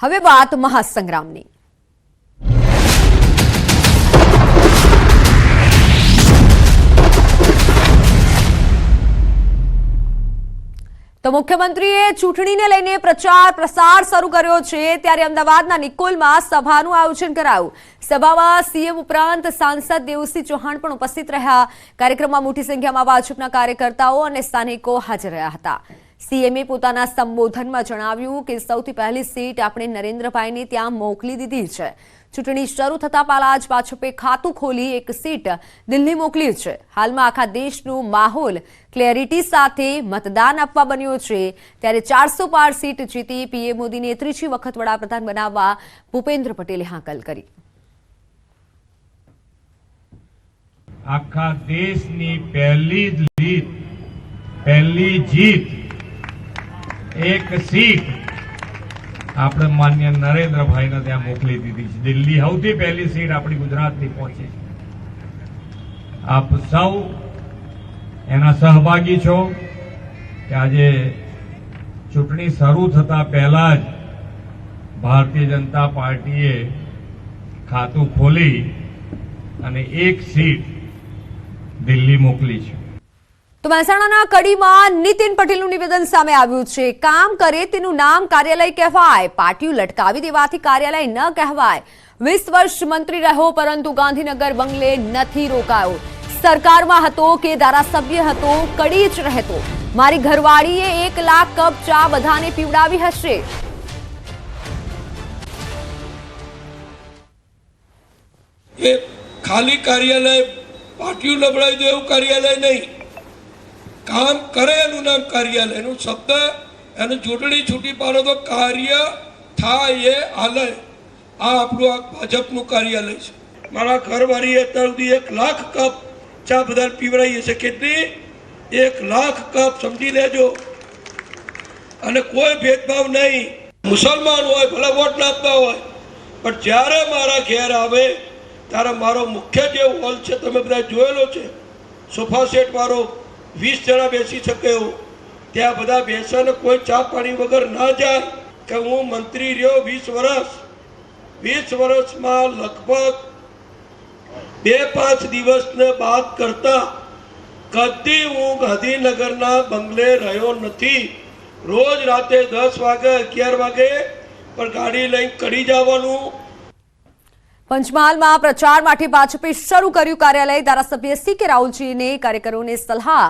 હવે વાત મહાસંગ્રામની। તો મુખ્યમંત્રીએ ચૂંટણીને લઈને પ્રચાર પ્રસાર શરૂ કર્યો છે, ત્યારે અમદાવાદના નિકોલમાં સભાનું આયોજન કરાયું। સભામાં સીએમ ઉપરાંત સાંસદ દેવસિંહ ચૌહાણ પણ ઉપસ્થિત રહ્યા। કાર્યક્રમમાં મોટી સંખ્યામાં ભાજપના કાર્યકર્તાઓ અને સ્થાનિકો હાજર રહ્યા હતા। સીએમએ પોતાના સંબોધનમાં જણાવ્યું કે સૌથી પહેલી સીટ આપણે નરેન્દ્રભાઈને ત્યાં મોકલી દીધી છે। ચૂંટણી શરૂ થતા પહેલા જ ભાજપે ખાતું ખોલી એક સીટ દિલ્હી મોકલી છે। હાલમાં આખા દેશનું માહોલ ક્લેરિટી સાથે મતદાન આપવા બન્યો છે, ત્યારે 400 પાર સીટ જીતી પીએમ મોદીને ત્રીજી વખત વડાપ્રધાન બનાવવા ભૂપેન્દ્ર પટેલે હાકલ કરી। આખા દેશની પહેલી જીત એક સીટ આપણે માન્ય નરેન્દ્રભાઈને ત્યાં મોકલી દીધી છે। દિલ્હી સૌથી પહેલી સીટ આપણી ગુજરાતની પહોંચી। આપ સૌ એના સહભાગી છો કે આજે ચૂંટણી શરૂ થતા પહેલા જ ભારતીય જનતા પાર્ટીએ ખાતું ખોલી અને એક સીટ દિલ્હી મોકલી છે। તો મહેસાણાના કડીમાં નીતિન પટેલનું નિવેદન સામે આવ્યું છે। કામ કરે તેનું નામ કાર્યાલય કહેવાય, પાટિયું લટકાવી દેવાથી કાર્યાલય ન કહેવાય। 20 વર્ષ મંત્રી રહ્યો પરંતુ ગાંધીનગર બંગલે નથી રોકાયો। સરકારમાં હતો કે ધારાસભ્ય હતો, કડી જ રહેતો। મારી ઘરવાળીએ 1 લાખ કપ ચા બધાને પીવડાવી હશે। એ ખાલી કાર્યાલય પાટિયું લબડાવી દો એવું કાર્યાલય નહીં, કામ કરે એનું નામ કાર્યાલય। એનું શબ્દ એને ચૂંટણી છૂટી પાડો તો કાર્ય થાય એ હાલે। આ આપણું આ ભાજપનું કાર્યાલય છે। મારા ઘરવાળીએ અત્યાર સુધી 1 લાખ કપ ચા બધા પીવડાવી હશે। કેટલી? 1 લાખ કપ, સમજી લેજો। અને કોઈ ભેદભાવ નહીં, મુસલમાન હોય ભલે વોટ ના આપતા હોય, પણ જ્યારે મારા ઘેર આવે ત્યારે મારો મુખ્ય જે હોલ છે તમે બધા જોયેલો છે, સોફા સેટ વાળો 20 જણા બેસી શકે એવું, ત્યાં બધા બેસે ને કોઈ ચા પાણી વગર ના જાય। કે હું મંત્રી રહ્યો 20 વર્ષ, 20 વર્ષમાં લગભગ 2-5 દિવસને બાદ કરતા કદી હું ગાંધીનગરના બંગલે રહ્યો નથી। રોજ રાતે 10 વાગે 11 વાગે પણ ગાડી લઈને કડી જવાનું। પંચમહાલમાં પ્રચાર માટે ભાજપે શરૂ કર્યું કાર્યાલય। ધારાસભ્ય સી.કે. રાહુલજીને કાર્યકરોને સલાહ,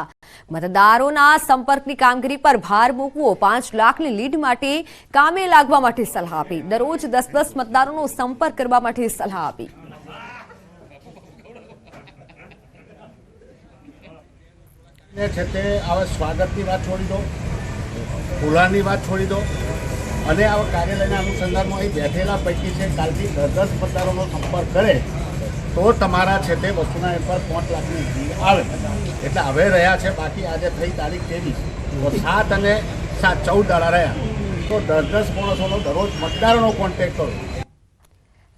મતદારોના સંપર્કની કામગીરી પર ભાર મૂકવો, 5 લાખની લીડ માટે કામે લાગવા માટે સલાહ આપી। દરરોજ 10-10 મતદારોનો સંપર્ક કરવા માટે સલાહ આપી। સ્વાગતની વાત છોડી દો, ફુલાની વાત છોડી દો અને આ કાર્યાલયના અનુસંધાનમાં અહીં બેઠેલા પૈકી છે કાલથી 10-10 મતદારોનો સંપર્ક કરે તો તમારા છે તે વસ્તુના એમ પર 5 લાખની ફી આવે। એટલે હવે રહ્યા છે, બાકી આજે થઈ તારીખ 23, તો 7 અને 7 14 દાડા રહ્યા, તો 10-10 માણસોનો દરરોજ મતદારોનો કોન્ટેક્ટ કરો।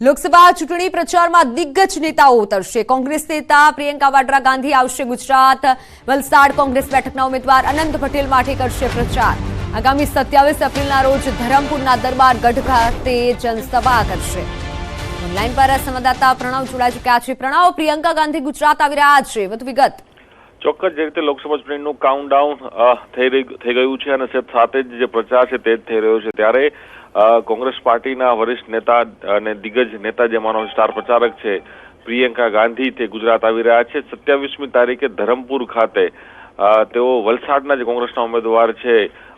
લોકસભા ચૂંટણી પ્રચારમાં દિગ્ગજ નેતાઓ ઉતરશે। કોંગ્રેસ નેતા પ્રિયંકા વાડ્રા ગાંધી આવશે ગુજરાત। વલસાડ કોંગ્રેસ બેઠકના ઉમેદવાર અનંત પટેલ માટે કરશે પ્રચાર। આગામી 27 એપ્રિલના રોજ ધરમપુરના દરબાર ગઢ ખાતે જનસભા કરશે। ઓનલાઈન પર સંવાદદાતા પ્રણવ જોડાઈ ચૂક્યા છે। પ્રણવ, પ્રિયંકા ગાંધી ગુજરાત આવી રહ્યા છે, વધુ વિગત? ચોક્કસ જે રીતે લોકસભા ચૂંટણીનું કાઉન્ટડાઉન થઈ ગયું છે અને સાથે જ જે પ્રચાર છે તે જ થઈ રહ્યો છે, ત્યારે કોંગ્રેસ પાર્ટીના વરિષ્ઠ નેતા અને દિગ્ગજ નેતા જેમાંનો સ્ટાર પ્રચારક છે પ્રિયંકા ગાંધી તે ગુજરાત આવી રહ્યા છે। 27મી તારીખે ધરમપુર ખાતે તેઓ વલસાડના જે કોંગ્રેસના ઉમેદવાર છે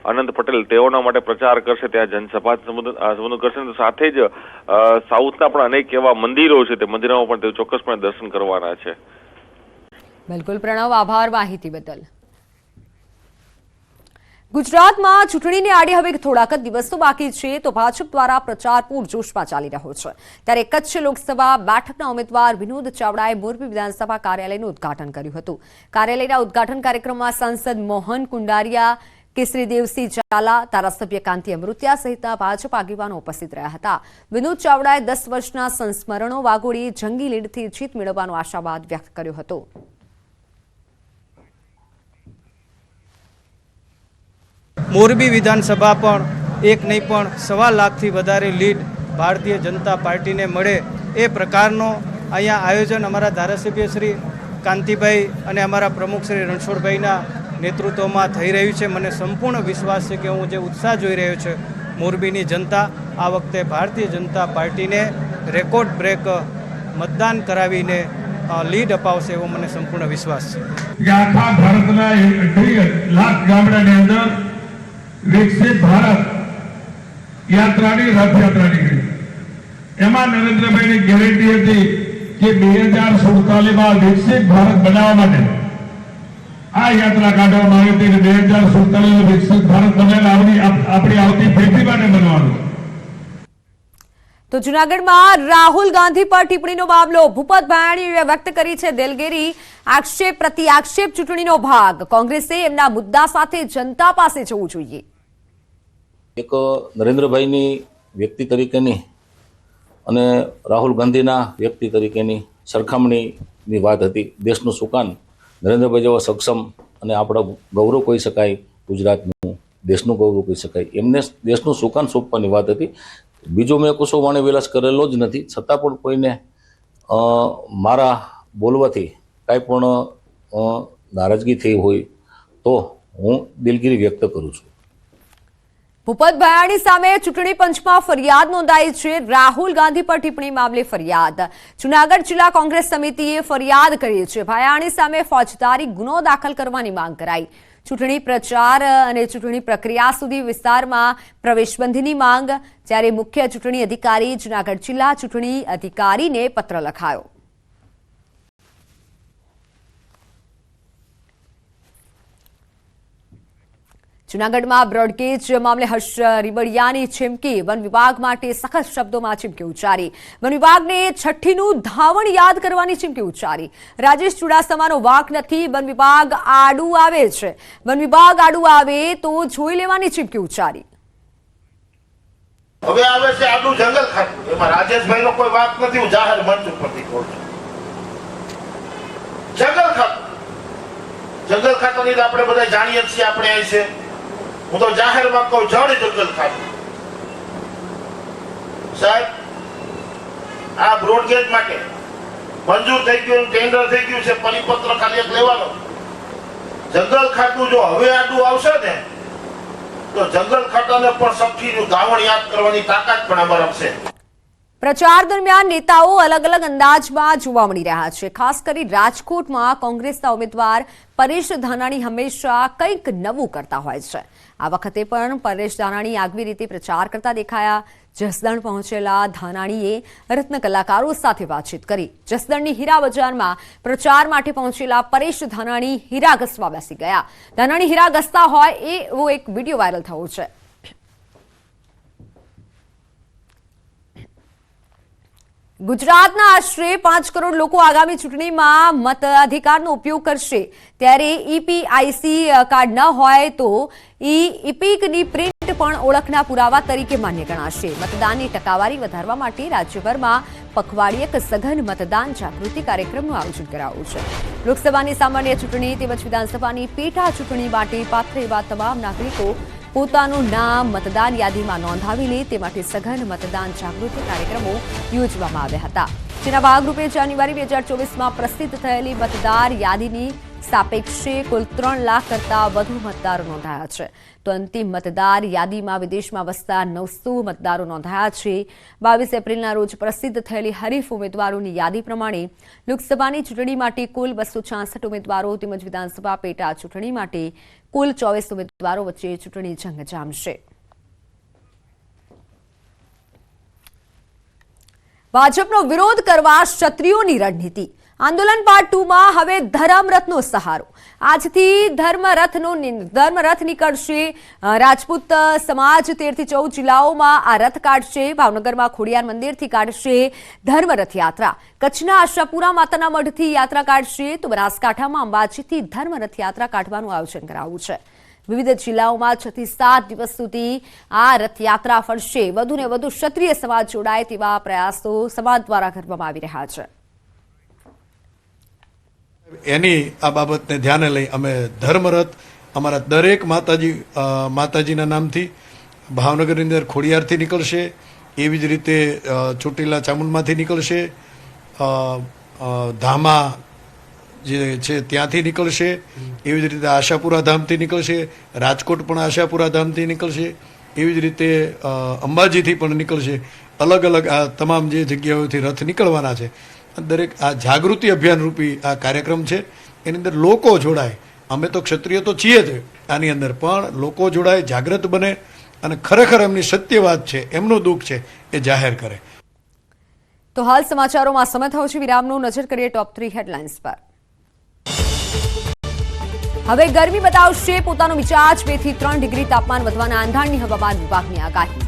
અનંત પટેલ તેઓના માટે પ્રચાર કરશે, ત્યાં જનસભા સંબોધન કરશે। સાથે જ સાઉથના પણ અનેક એવા મંદિરો છે, તે મંદિરોમાં પણ તેઓ ચોક્કસપણે દર્શન કરવાના છે। બિલકુલ પ્રણવ, આભાર માહિતી બદલ। ગુજરાતમાં ચૂંટણીને આડે હવે થોડાક જ દિવસો બાકી છે, તો ભાજપ દ્વારા પ્રચાર પૂરજોશમાં ચાલી રહ્યો છે। ત્યારે કચ્છ લોકસભા બેઠકના ઉમેદવાર વિનોદ ચાવડાએ મોરબી વિધાનસભા કાર્યાલયનું ઉદ્ઘાટન કર્યું હતું। કાર્યાલયના ઉદ્ઘાટન કાર્યક્રમમાં સાંસદ મોહન કુંડારિયા, કેસરી દેવસિંહ ઝાલા, ધારાસભ્ય કાંતિ અમૃતિયા સહિતના ભાજપ આગેવાનો ઉપસ્થિત રહ્યા હતા। વિનોદ ચાવડાએ 10 વર્ષના સંસ્મરણો વાગોળી જંગી લીડથી જીત મેળવવાનો આશાવાદ વ્યક્ત કર્યો હતો। મોરબી વિધાનસભા પણ એક નહીં પણ 1.25 લાખથી વધારે લીડ ભારતીય જનતા પાર્ટીને મળે એ પ્રકારનો અહીંયા આયોજન અમારા ધારાસભ્ય શ્રી કાંતિભાઈ અને અમારા પ્રમુખ શ્રી રણછોડભાઈના નેતૃત્વમાં થઈ રહ્યું છે. મને સંપૂર્ણ વિશ્વાસ છે કે હું જે ઉત્સાહ જોઈ રહ્યો છે મોરબીની જનતા આ વખતે ભારતીય જનતા પાર્ટીને રેકોર્ડ બ્રેક મતદાન કરાવીને લીડ અપાવશે એવો મને સંપૂર્ણ વિશ્વાસ છે. કે આખા ભારતના 1.5 લાખ ગામડાની અંદર વિકસિત ભારત યાત્રાની રથયાત્રા નીકળી. એમાં નરેન્દ્રભાઈની ગેરંટી હતી કે 2047માં વિકસિત ભારત બનાવવા માટે આ યાત્રા કાઢવામાં આવી હતી કે 2047 વિકસિત ભારત બનાવવાની આપણી આવતી પેઢી માટે બનવાનું. તો જૂનાગઢમાં રાહુલ ગાંધી પર ટિપ્પણીનો મામલો ભૂપત ભાયાણીએ વ્યક્ત કરી છે દિલગીરી. આક્ષેપ પ્રતિ આક્ષેપ ચૂંટણીનો ભાગ. કોંગ્રેસે એમના મુદ્દા સાથે જનતા પાસે જવું જોઈએ. એક નરેન્દ્રભાઈની વ્યક્તિ તરીકેની અને રાહુલ ગાંધીના વ્યક્તિ તરીકેની સરખામણીની વાત હતી. દેશનું સુકાન નરેન્દ્રભાઈ જેવા સક્ષમ અને આપણા ગૌરવ કહી શકાય, ગુજરાતનું દેશનું ગૌરવ કહી શકાય, એમને દેશનું સુકાન સોંપવાની વાત હતી. બીજો મેં કશો વાણી વિલાસ કરેલો જ નથી. છતાં પણ કોઈને મારા બોલવાથી કાંઈ પણ નારાજગી થઈ હોય તો હું દિલગીરી વ્યક્ત કરું છું. ભૂપત ભાયાણી સામે ચૂંટણી પંચમાં ફરિયાદ નોંધાઈ છે. રાહુલ ગાંધી પર ટિપ્પણી મામલે ફરિયાદ. જૂનાગઢ જિલ્લા કોંગ્રેસ સમિતિએ ફરિયાદ કરી છે. ભાયાણી સામે ફોજદારી ગુનો દાખલ કરવાની માંગ કરાઈ. ચૂંટણી પ્રચાર અને ચૂંટણી પ્રક્રિયા સુધી વિસ્તારમાં પ્રવેશબંધીની માંગ. જ્યારે મુખ્ય ચૂંટણી અધિકારી જૂનાગઢ જિલ્લા ચૂંટણી અધિકારીને પત્ર લખાયો. જૂનાગઢમાં બ્રોડગેજ મામલે હર્ષ રીબડિયાની ચીમકી. વન વિભાગ માટે સખત શબ્દોમાં ચીમકી ઉચ્ચારી. વન વિભાગને છઠ્ઠીનું ધાવણ યાદ કરવાની ચીમકી ઉચ્ચારી. રાજેશ ચુડાસમાનો વાંક નથી. વન વિભાગ આડું આવે છે. વન વિભાગ આડું આવે તો જોઈ લેવાની ચીમકી ઉચ્ચારી. હવે આવે છે આડું જંગલ ખાતું. એમાં રાજેશભાઈનો કોઈ વાંક નથી. હું જાહેર મંચ ઉપરથી કહું છું. જંગલ ખાતું, જંગલ ખાતાની આપણે બધા જાણીએ છીએ. આપણે અહીં છે, હું તો જાહેરમાં કહું, જળ જંગલ ખાતું. સાહેબ, આ બ્રોડગેજ માટે મંજૂર થઈ ગયું, ટેન્ડર થઈ ગયું છે. પરિપત્ર ખાલી એક લેવાનો. જંગલ ખાતું જો હવે આડું આવશે ને તો જંગલ ખાતાને પણ સખ્તીનું દાવણ યાદ કરવાની તાકાત પણ અમારા છે. પ્રચાર દરમિયાન નેતાઓ અલગ અલગ અંદાજમાં જોવા મળી રહ્યા છે. ખાસ કરી રાજકોટમાં કોંગ્રેસના ઉમેદવાર પરેશ ધાનાણી હંમેશા કંઈક નવું કરતા હોય છે. આ વખતે પણ પરેશ ધાનાણી આગવી રીતે પ્રચાર કરતા દેખાયા. જસદણ પહોંચેલા ધાનાણીએ રત્ન કલાકારો સાથે વાતચીત કરી. જસદણની હીરા બજારમાં પ્રચાર માટે પહોંચેલા પરેશ ધાનાણી હીરા ઘસવા બેસી ગયા. ધાનાણી હીરા ઘસતા હોય એવો એક વિડીયો વાયરલ થયો છે. ગુજરાતના આશરે 5 કરોડ લોકો આગામી ચૂંટણીમાં મતાધિકારનો ઉપયોગ કરશે. ત્યારે ઈપીઆઈસી કાર્ડ ન હોય તો ઇપિકની પ્રિન્ટ પણ ઓળખના પુરાવા તરીકે માન્ય ગણાશે. મતદાનની ટકાવારી વધારવા માટે રાજ્યભરમાં પખવાડિયે સઘન મતદાન જાગૃતિ કાર્યક્રમનું આયોજન કરાયું છે. લોકસભાની સામાન્ય ચૂંટણી તેમજ વિધાનસભાની પેટા ચૂંટણી માટે પાત્ર એવા તમામ નાગરિકો પોતાનું નામ મતદાન યાદીમાં નોંધાવી લે તે માટે સઘન મતદાન જાગૃતિ કાર્યક્રમો યોજવામાં આવ્યા હતા. જેના ભાગરૂપે જાન્યુઆરી 2024માં પ્રસિદ્ધ થયેલી મતદાર યાદીની સાપેક્ષે કુલ 3 લાખ કરતાં વધુ મતદારો નોંધાયા છે. તો અંતિમ મતદાર યાદીમાં વિદેશમાં વસતા 900 મતદારો નોંધાયા છે. 22 એપ્રિલના રોજ પ્રસિદ્ધ થયેલી હરીફ ઉમેદવારોની યાદી પ્રમાણે લોકસભાની ચૂંટણી માટે કુલ 266 ઉમેદવારો તેમજ વિધાનસભા પેટા ચૂંટણી માટે કુલ 24 ઉમેદવારો વચ્ચે ચૂંટણી જંગ જામશે. ભાજપનો વિરોધ કરવા ક્ષત્રિયોની રણનીતિ. આંદોલન પાર્ટ 2માં હવે ધર્મરથનો સહારો. આજથી ધર્મરથ નીકળશે. રાજપૂત સમાજ 13 થી 14 જિલ્લાઓમાં આ રથ કાઢશે. ભાવનગરમાં ખોડિયાર મંદિરથી કાઢશે ધર્મરથ યાત્રા. કચ્છના આશાપુરા માતાના મઢથી યાત્રા કાઢશે. તો બનાસકાંઠામાં અંબાજીથી ધર્મરથ યાત્રા કાઢવાનું આયોજન કરાયું છે. વિવિધ જિલ્લાઓમાં 6 થી 7 દિવસ સુધી આ રથયાત્રા ફરશે. વધુને વધુ ક્ષત્રિય સમાજ જોડાય તેવા પ્રયાસો સમાજ દ્વારા કરવામાં આવી રહ્યા છે. એની આ બાબતને ધ્યાને લઈ અમે ધર્મરથ અમારા દરેક માતાજીના નામથી ભાવનગરની અંદર ખોડિયારથી નીકળશે, એવી જ રીતે ચોટીલા ચામુંડમાંથી નીકળશે, ધામા જે છે ત્યાંથી નીકળશે, એવી જ રીતે આશાપુરા ધામથી નીકળશે, રાજકોટ પણ આશાપુરા ધામથી નીકળશે, એવી જ રીતે અંબાજીથી પણ નીકળશે. અલગ અલગ આ તમામ જે જગ્યાઓથી રથ નીકળવાના છે. દરેક આ જાગૃતિ અભિયાન રૂપી આ કાર્યક્રમ છે, એની અંદર લોકો જોડાય. અમે તો ક્ષત્રિય તો છીએ જ આની અંદર, પણ લોકો જોડાય, જાગૃત બને અને ખરેખર એમની સત્ય વાત છે, એમનું દુઃખ છે એ જાહેર કરે. તો હાલ સમાચારોમાં સમય થયો છે વિરામનો. નજર કરીએ ટોપ 3 હેડલાઇન્સ પર. હવે ગરમી બતાવશે પોતાનો મિજાજ. 2 થી 3 ડિગ્રી તાપમાન વધવાના આંધાણની હવામાન વિભાગની આગાહી.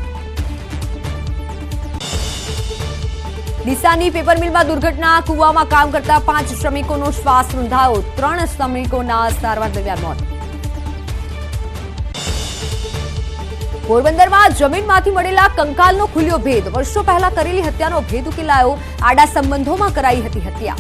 ડીસાની પેપર મિલમાં દુર્ઘટના. કૂવામાં કામ કરતા 5 શ્રમિકોનો શ્વાસ રૂંધાયો. 3 શ્રમિકોના સારવાર દરમિયાન મોત. પોરબંદરમાં જમીનમાંથી મળેલા કંકાલનો ખુલ્યો ભેદ. વર્ષો પહેલા કરેલી હત્યાનો ભેદ ઉકેલાયો. આડા સંબંધોમાં કરાઈ હતી હત્યા.